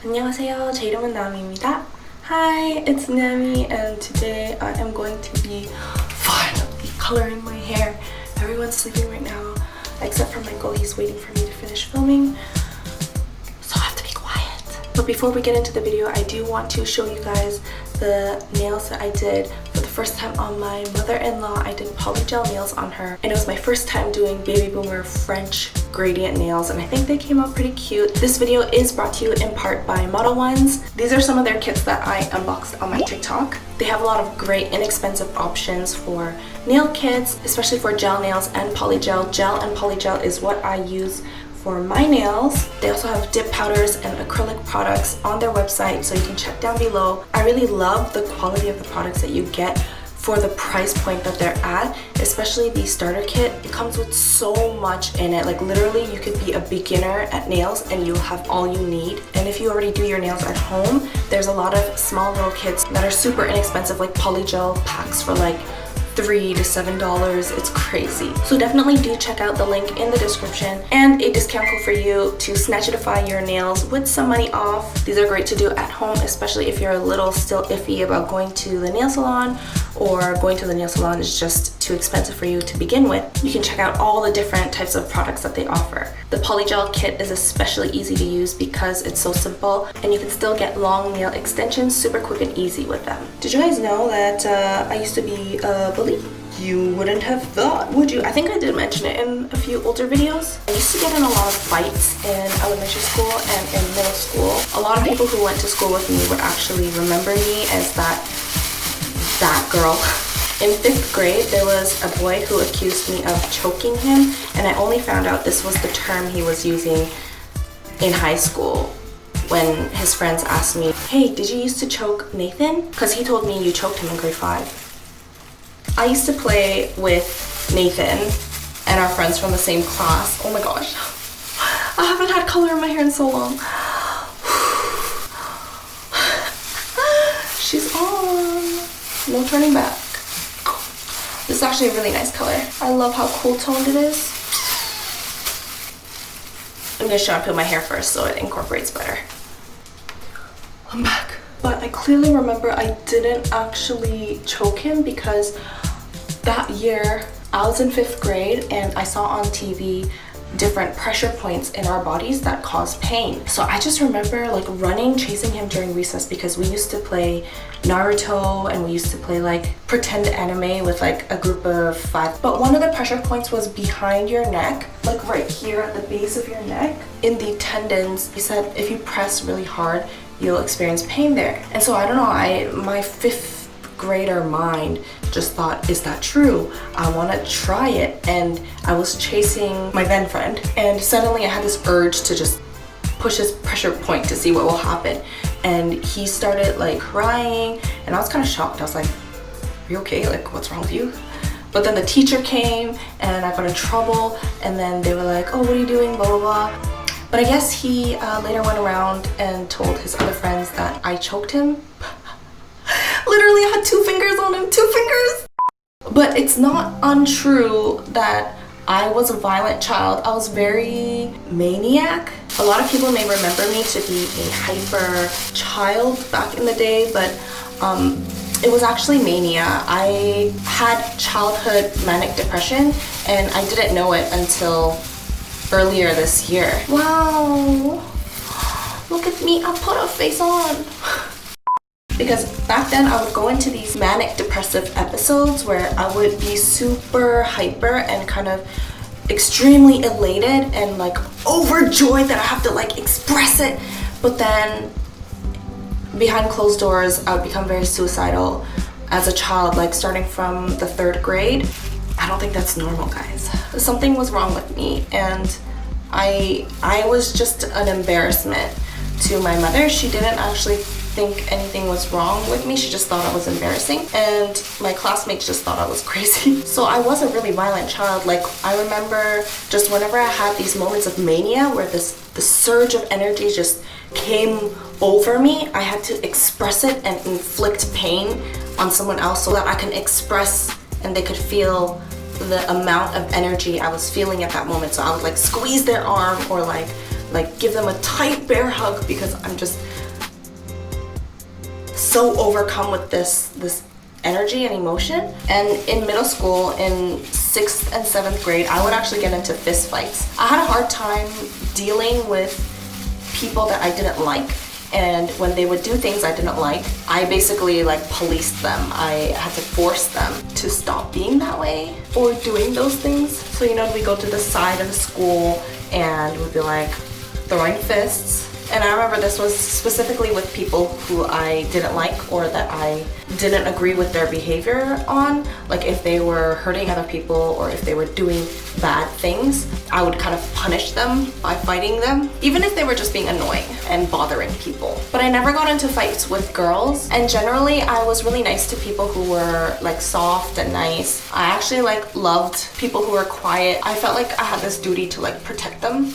안녕하세요. 제 이름은 나미입니다. Hi, it's Nami, and today I am going to be finally coloring my hair. Everyone's sleeping right now, except for Michael. He's waiting for me to finish filming, so I have to be quiet. But before we get into the video, I do want to show you guys the nails that I did for the first time on my mother-in-law. I did polygel nails on her, and it was my first time doing baby boomer French gradient nails, and I think they came out pretty cute. This video is brought to you in part by modelones. These are some of their kits that I unboxed on my TikTok. They have a lot of great inexpensive options for nail kits, especially for gel nails and polygel. Gel and polygel is what I use for my nails. They also have dip powders and acrylic products on their website, so you can check down below. I really love the quality of the products that you get for the price point that they're at, especially the starter kit. It comes with so much in it. Like literally you could be a beginner at nails and you'll have all you need. And if you already do your nails at home, there's a lot of small little kits that are super inexpensive, like polygel packs for like $3 to $7. It's crazy. So definitely do check out the link in the description and a discount code for you to snatchitify your nails with some money off. These are great to do at home, especially if you're a little still iffy about going to the nail salon, or going to the nail salon is just too expensive for you to begin with. You can check out all the different types of products that they offer. The polygel kit is especially easy to use because it's so simple, and you can still get long nail extensions super quick and easy with them. Did you guys know that I used to be a bully? You wouldn't have thought, would you? I think I did mention it in a few older videos. I used to get in a lot of fights in elementary school and in middle school. A lot of people who went to school with me would actually remember me as that girl. In 5th grade, there was a boy who accused me of choking him, and I only found out this was the term he was using in high school when his friends asked me, hey, did you used to choke Nathan? Because he told me you choked him in grade 5. I used to play with Nathan and our friends from the same class. Oh my gosh, I haven't had color in my hair in so long. She's on. No turning back. This is actually a really nice color. I love how cool toned it is. I'm gonna shampoo my hair first so it incorporates better. I'm back. But I clearly remember I didn't actually choke him because that year I was in 5th grade and I saw on TV different pressure points in our bodies that cause pain. So I just remember like running, chasing him during recess, because we used to play Naruto and we used to play like pretend anime with like a group of 5. But one of the pressure points was behind your neck, like right here at the base of your neck, in the tendons. He said if you press really hard, you'll experience pain there. And so I don't know, my 5th grader mind just thought, is that true? I want to try it. And I was chasing my then friend, and suddenly I had this urge to just push his pressure point to see what will happen. And he started like crying, and I was kind of shocked. I was like, are you okay? Like, what's wrong with you? But then the teacher came and I got in trouble, and then they were like, oh, what are you doing, blah blah blah. But I guess he later went around and told his other friends that I choked him. Literally, I had 2 fingers on him, 2 fingers. But it's not untrue that I was a violent child. I was very maniac. A lot of people may remember me to be a hyper child back in the day, but it was actually mania. I had childhood manic depression, and I didn't know it until earlier this year. Wow, look at me, I put a face on. Because back then I would go into these manic depressive episodes where I would be super hyper and kind of extremely elated and like overjoyed that I have to like express it. But then behind closed doors, I would become very suicidal as a child, like starting from the 3rd grade. I don't think that's normal, guys. Something was wrong with me, and I was just an embarrassment to my mother. She didn't actually think anything was wrong with me. She just thought I was embarrassing, and my classmates just thought I was crazy. So I was a really violent child. Like, I remember just whenever I had these moments of mania where the surge of energy just came over me, I had to express it and inflict pain on someone else so that I can express and they could feel the amount of energy I was feeling at that moment. So I would like squeeze their arm or like like give them a tight bear hug because I'm just so overcome with this energy and emotion. And in middle school, in 6th and 7th grade, I would actually get into fist fights. I had a hard time dealing with people that I didn't like, and when they would do things I didn't like, I basically like policed them. I had to force them to stop being that way or doing those things. So you know, we go to the side of the school and we'd be like throwing fists. And I remember this was specifically with people who I didn't like or that I didn't agree with their behavior on. Like if they were hurting other people or if they were doing bad things, I would kind of punish them by fighting them, even if they were just being annoying and bothering people. But I never got into fights with girls, and generally I was really nice to people who were like soft and nice. I actually like loved people who were quiet. I felt like I had this duty to like protect them.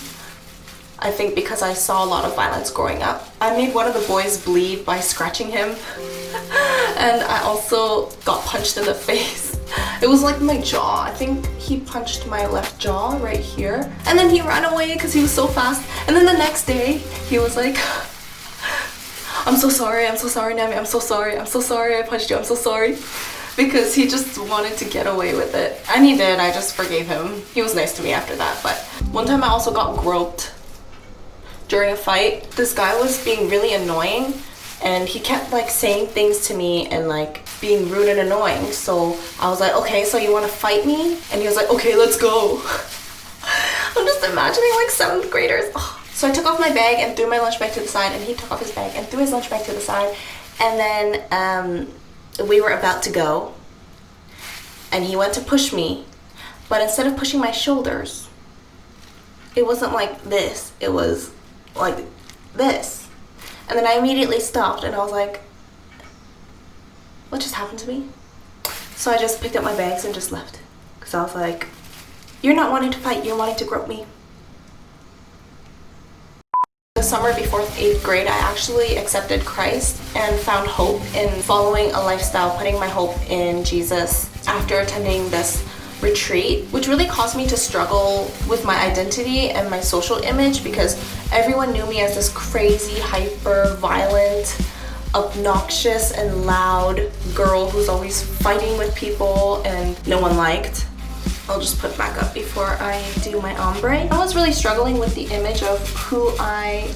I think because I saw a lot of violence growing up. I made one of the boys bleed by scratching him. And I also got punched in the face. It was like my jaw. I think he punched my left jaw right here. And then he ran away because he was so fast. And then the next day, he was like, I'm so sorry, Nami, I'm so sorry, I punched you, I'm so sorry. Because he just wanted to get away with it. And he did, I just forgave him. He was nice to me after that. But one time I also got groped during a fight. This guy was being really annoying and he kept like saying things to me and like being rude and annoying. So I was like, okay, so you want to fight me? And he was like, okay, let's go. I'm just imagining like 7th graders. Oh. So I took off my bag and threw my lunch bag to the side, and he took off his bag and threw his lunch bag to the side. And then we were about to go and he went to push me, but instead of pushing my shoulders, it wasn't like this, it was like this. And then I immediately stopped and I was like, what just happened to me? So I just picked up my bags and just left, because I was like, you're not wanting to fight, you're wanting to grope me. The summer before 8th grade, I actually accepted Christ and found hope in following a lifestyle, putting my hope in Jesus after attending this retreat, which really caused me to struggle with my identity and my social image, because everyone knew me as this crazy, hyper, violent, obnoxious, and loud girl who's always fighting with people and no one liked. I'll just put back up before I do my ombre. I was really struggling with the image of who I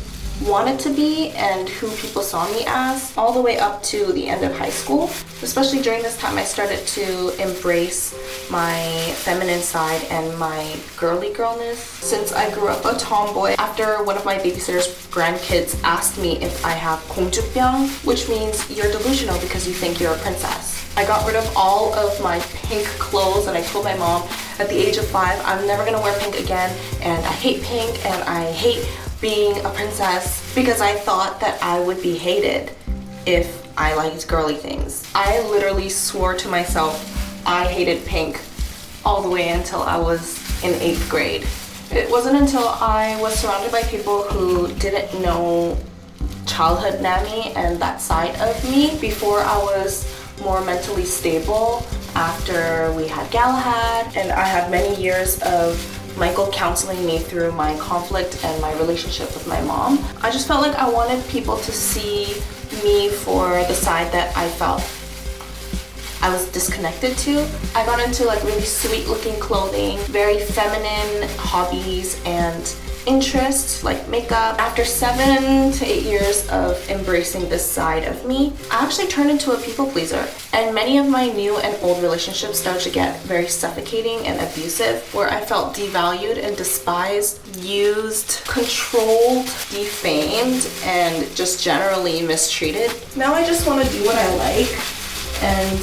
wanted to be and who people saw me as, all the way up to the end of high school. Especially during this time, I started to embrace my feminine side and my girly girlness. Since I grew up a tomboy, after one of my babysitter's grandkids asked me if I have 공주병, which means you're delusional because you think you're a princess. I got rid of all of my pink clothes and I told my mom at the age of 5, I'm never gonna wear pink again, and I hate pink and I hate being a princess, because I thought that I would be hated if I liked girly things. I literally swore to myself I hated pink all the way until I was in 8th grade. It wasn't until I was surrounded by people who didn't know childhood Nami and that side of me before I was more mentally stable, after we had Galahad, and I had many years of Michael counseling me through my conflict and my relationship with my mom. I just felt like I wanted people to see me for the side that I felt I was disconnected to. I got into like really sweet looking clothing, very feminine hobbies and interests like makeup. After 7 to 8 years of embracing this side of me, I actually turned into a people pleaser, and many of my new and old relationships started to get very suffocating and abusive, where I felt devalued and despised, used, controlled, defamed, and just generally mistreated. Now I just want to do what I like and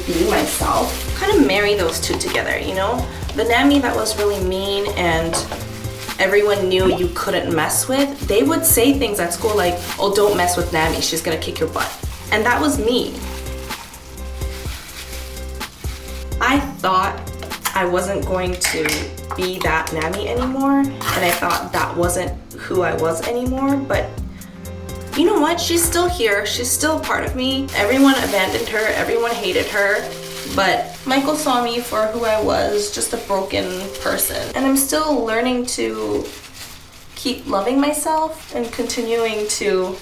be myself. Kind of marry those two together, you know? The Nami that was really mean and everyone knew you couldn't mess with, they would say things at school like, oh, don't mess with Nami, she's gonna kick your butt. And that was me. I thought I wasn't going to be that Nami anymore, and I thought that wasn't who I was anymore, but you know what? She's still here, she's still a part of me. Everyone abandoned her, everyone hated her, but Michael saw me for who I was, just a broken person. And I'm still learning to keep loving myself and continuing to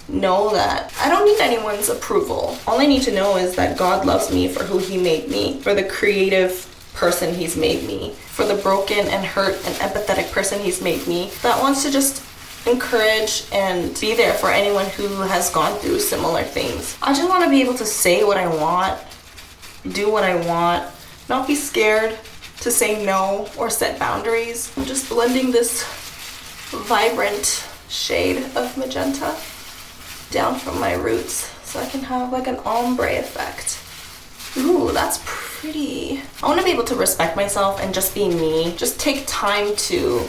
know that I don't need anyone's approval. All I need to know is that God loves me for who he made me, for the creative person he's made me, for the broken and hurt and empathetic person he's made me, that wants to just encourage and be there for anyone who has gone through similar things. I just want to be able to say what I want, do what I want, not be scared to say no or set boundaries. I'm just blending this vibrant shade of magenta down from my roots so I can have like an ombre effect. Ooh, that's pretty. I want to be able to respect myself and just be me. Just take time to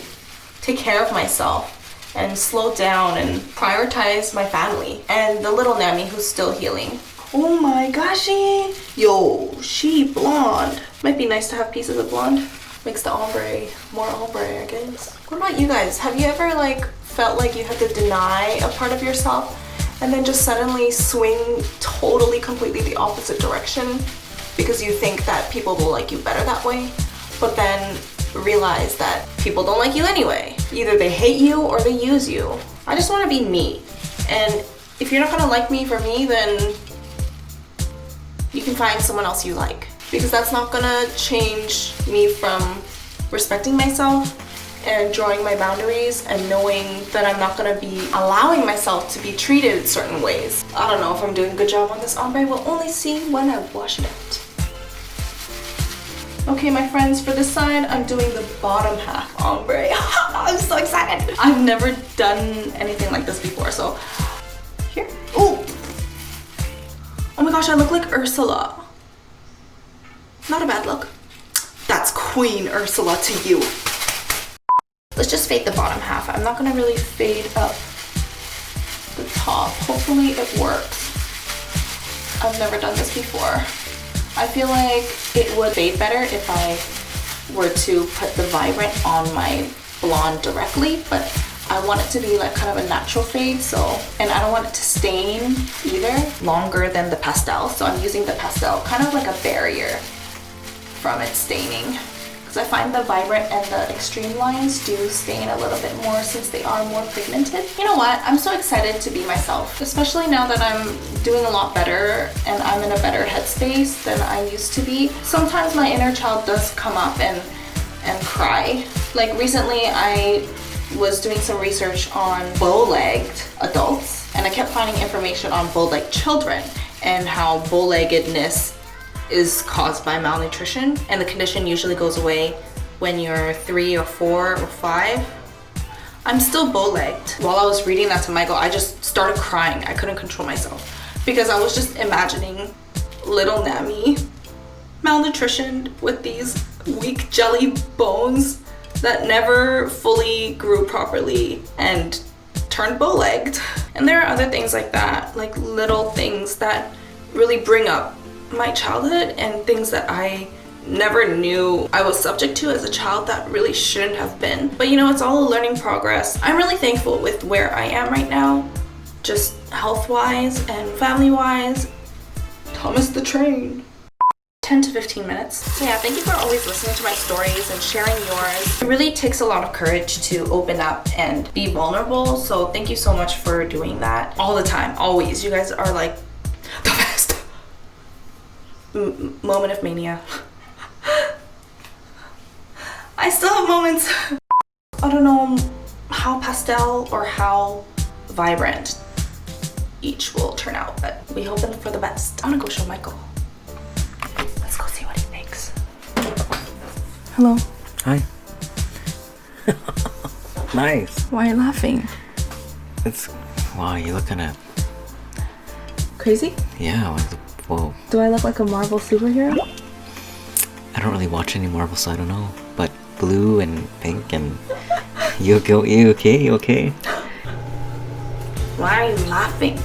take care of myself and slow down and prioritize my family and the little Nami who's still healing. Oh my goshie. Yo, she blonde. Might be nice to have pieces of blonde. Makes the ombre more ombre, I guess. What about you guys? Have you ever like felt like you had to deny a part of yourself and then just suddenly swing totally completely the opposite direction because you think that people will like you better that way, but then realize that people don't like you anyway? Either they hate you or they use you. I just want to be me, and if you're not gonna like me for me, then you can find someone else you like, because that's not gonna change me from respecting myself and drawing my boundaries and knowing that I'm not gonna be allowing myself to be treated certain ways. I don't know if I'm doing a good job on this ombre. We'll only see when I wash it out. Okay, my friends, for this side, I'm doing the bottom half ombre. I'm so excited. I've never done anything like this before, so here. Oh my gosh, I look like Ursula. Not a bad look. That's Queen Ursula to you. Let's just fade the bottom half. I'm not gonna really fade up the top. Hopefully it works. I've never done this before. I feel like it would fade better if I were to put the vibrant on my blonde directly, but I want it to be like kind of a natural fade, so, and I don't want it to stain either longer than the pastel, so I'm using the pastel kind of like a barrier from it staining, because I find the vibrant and the extreme lines do stain a little bit more since they are more pigmented. You know what? I'm so excited to be myself, especially now that I'm doing a lot better and I'm in a better headspace than I used to be. Sometimes my inner child does come up and cry. Like recently I was doing some research on bow-legged adults, and I kept finding information on bow-legged children and how bow-leggedness is caused by malnutrition, and the condition usually goes away when you're 3 or 4 or 5. I'm still bow-legged. While I was reading that to Michael, I just started crying. I couldn't control myself because I was just imagining little Nami malnutritioned with these weak jelly bones that never fully grew properly and turned bow-legged. And there are other things like that, like little things that really bring up my childhood and things that I never knew I was subject to as a child that really shouldn't have been. But you know, it's all a learning progress. I'm really thankful with where I am right now, just health-wise and family-wise. Thomas the Train. 10 to 15 minutes. So yeah, thank you for always listening to my stories and sharing yours. It really takes a lot of courage to open up and be vulnerable, so thank you so much for doing that all the time, always. You guys are like the best. Moment of mania. I still have moments. I don't know how pastel or how vibrant each will turn out, but we hoping for the best. I'm gonna go show Michael. Let's go see what he thinks. Hello. Hi. Nice. Why are you laughing? It's, wow, you look kinda Crazy? yeah, like the, whoa. Do I look like a Marvel superhero? I don't really watch any Marvel, so I don't know. But blue and pink and you okay? You okay? Why are you laughing?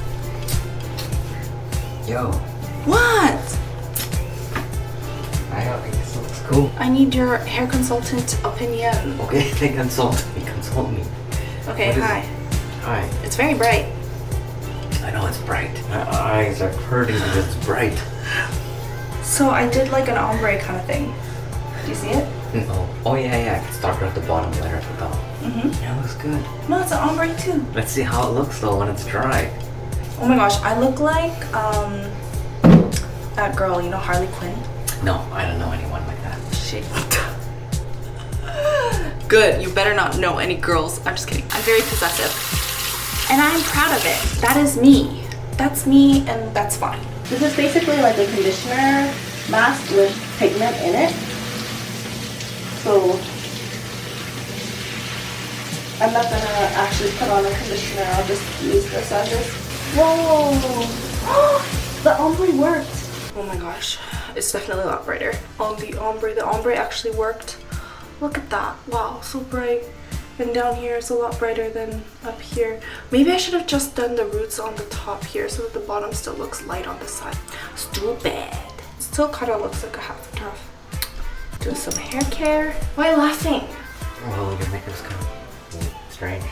Yo. What? I think this looks cool. I need your hair consultant opinion. Okay, they consult me. Okay, hi. Hi. It's very bright. I know it's bright. My eyes are hurting because it's bright. So I did like an ombre kind of thing. Do you see it? No. Oh yeah, I can start at the bottom later at the top. Yeah, it looks good. No, it's an ombre too. Let's see how it looks though when it's dry. Oh my gosh, I look like that girl, you know, Harley Quinn. No, I don't know anyone like that. Shit. Good, you better not know any girls. I'm just kidding. I'm very possessive. And I'm proud of it. That is me. That's me and that's fine. This is basically like a conditioner mask with pigment in it. So I'm not gonna actually put on a conditioner. I'll just use this as this. Whoa! The ombre worked. Oh my gosh, it's definitely a lot brighter on the ombre. The ombre actually worked. Look at that. Wow, so bright. And down here it's a lot brighter than up here. Maybe I should have just done the roots on the top here so that the bottom still looks light on the side. Stupid. Still kind of looks like a half turf. Do some hair care. Why are you laughing? Well, your makeup's kind of strange.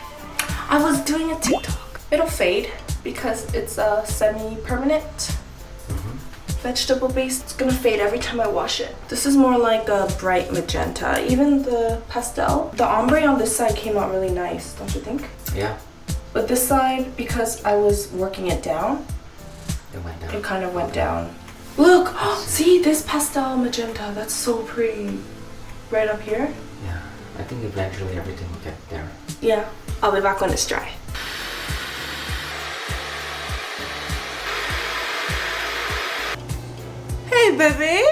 I was doing a TikTok. It'll fade because it's a semi-permanent vegetable base. It's gonna fade every time I wash it. This is more like a bright magenta. Even the pastel. The ombre on this side came out really nice, don't you think? Yeah. But this side, because I was working it down, It went down. it kind of went down. Look! See this pastel magenta? That's so pretty. Right up here? Yeah. I think eventually everything will get there. Yeah. I'll be back when it's dry. Hey, baby!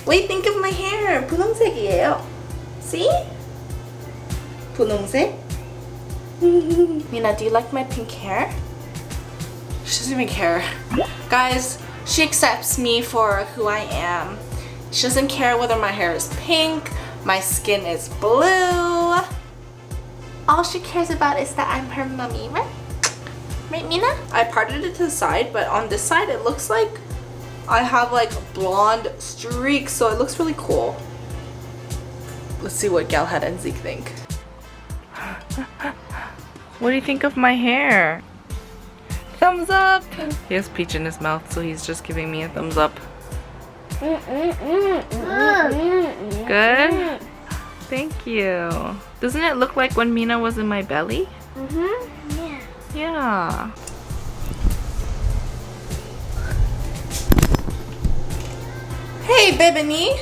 What do you think of my hair? 분홍색이에요. See? 분홍색? Mina, do you like my pink hair? She doesn't even care. Guys, she accepts me for who I am. She doesn't care whether my hair is pink, my skin is blue. All she cares about is that I'm her mommy, right? Right, Mina? I parted it to the side, but on this side it looks like I have like blonde streaks, so it looks really cool. Let's see what Galahad and Ziek think. What do you think of my hair? Thumbs up! He has peach in his mouth, so he's just giving me a thumbs up. Good? Thank you. Doesn't it look like when Mina was in my belly? Yeah. Yeah. Hey, baby.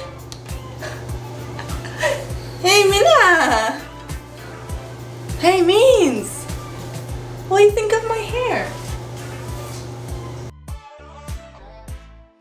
Hey, Mina. Hey, Means. What do you think of my hair?